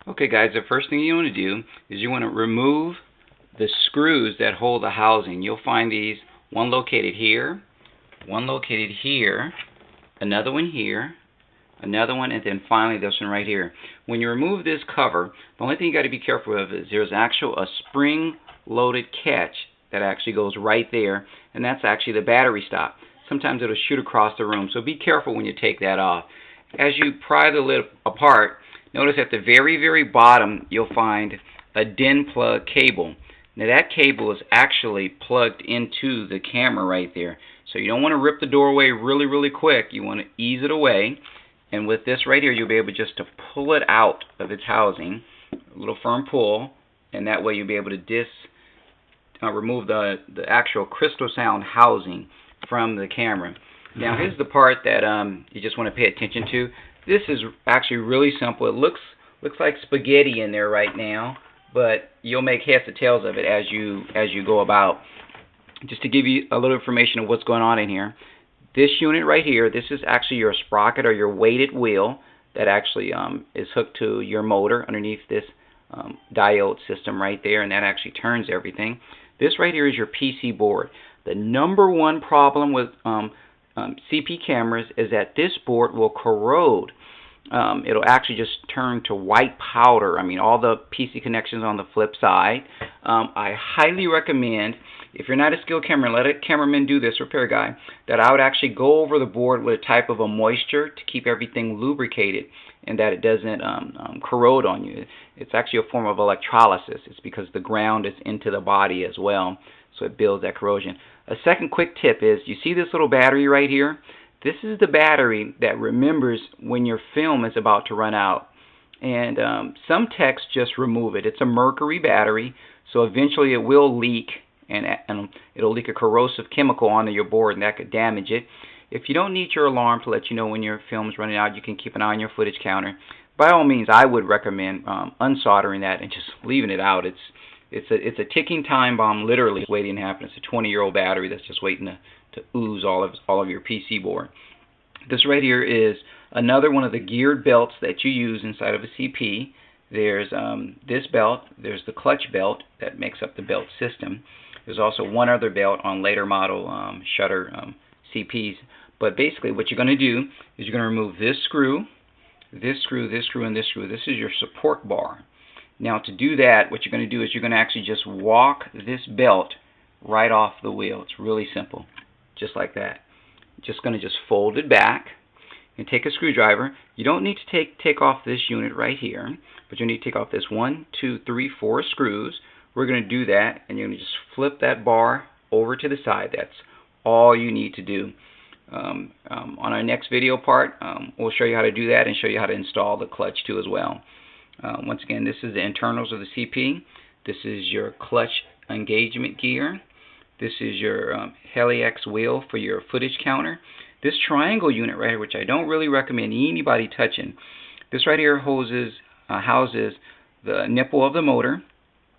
Okay guys, the first thing you want to do is you want to remove the screws that hold the housing. You'll find these, one located here, another one here, another one, and then finally this one right here. When you remove this cover, the only thing you got to be careful of is there's a spring-loaded catch that actually goes right there, and that's actually the battery stop. Sometimes it'll shoot across the room, so be careful when you take that off. As you pry the lid apart, notice at the very bottom you'll find a DIN plug cable. Now that cable is actually plugged into the camera right there. So you don't want to rip the door away really quick. You want to ease it away. And with this right here, you'll be able just to pull it out of its housing. A little firm pull. And that way you'll be able to remove the actual crystal sound housing from the camera. Now here's the part that you just want to pay attention to. This is actually really simple. It looks like spaghetti in there right now, but you'll make heads or tails of it as you go about. Just to give you a little information of what's going on in here, this unit right here, this is actually your sprocket or your weighted wheel that actually is hooked to your motor underneath this diode system right there, and that actually turns everything. This right here is your PC board. The number one problem with CP cameras is that this board will corrode. It'll actually just turn to white powder. I mean, all the PC connections on the flip side. I highly recommend, if you're not a skilled cameraman, let a cameraman do this, repair guy, that I would actually go over the board with a type of a moisture to keep everything lubricated and that it doesn't corrode on you. It's actually a form of electrolysis. It's because the ground is into the body as well, so it builds that corrosion. A second quick tip is, you see this little battery right here? This is the battery that remembers when your film is about to run out. And some techs just remove it. It's a mercury battery, so eventually it will leak, and it'll leak a corrosive chemical onto your board, and that could damage it. If you don't need your alarm to let you know when your film is running out, you can keep an eye on your footage counter. By all means, I would recommend unsoldering that and just leaving it out. It's a ticking time bomb, literally waiting to happen. It's a 20-year-old battery that's just waiting to ooze all of your PC board. This right here is another one of the geared belts that you use inside of a CP. There's this belt. There's the clutch belt that makes up the belt system. There's also one other belt on later model shutter CPs. But basically what you're going to do is you're going to remove this screw, this screw, this screw, and this screw. This is your support bar. Now to do that, what you're going to do is you're going to actually just walk this belt right off the wheel. It's really simple, just like that. Just going to just fold it back and take a screwdriver. You don't need to take off this unit right here, but you need to take off this 1, 2, 3, 4 screws. We're going to do that, and you're going to just flip that bar over to the side. That's all you need to do. On our next video part, we'll show you how to do that and show you how to install the clutch too as well. Once again, this is the internals of the CP. This is your clutch engagement gear. This is your Helix wheel for your footage counter. This triangle unit right here, which I don't really recommend anybody touching. This right here houses the nipple of the motor,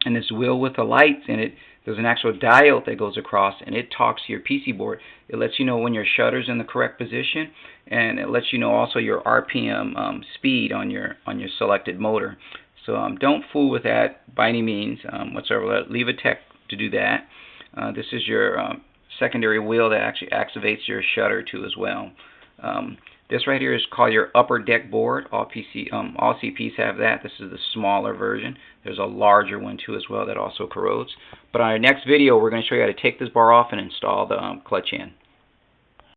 and this wheel with the lights in it, there's an actual diode that goes across, and it talks to your PC board. It lets you know when your shutter's in the correct position, and it lets you know also your RPM speed on your selected motor. So don't fool with that by any means whatsoever. Leave a tech to do that. This is your secondary wheel that actually activates your shutter too as well. This right here is called your upper deck board. All CPs have that. This is the smaller version. There's a larger one too as well that also corrodes. But on our next video, we're going to show you how to take this bar off and install the clutch in.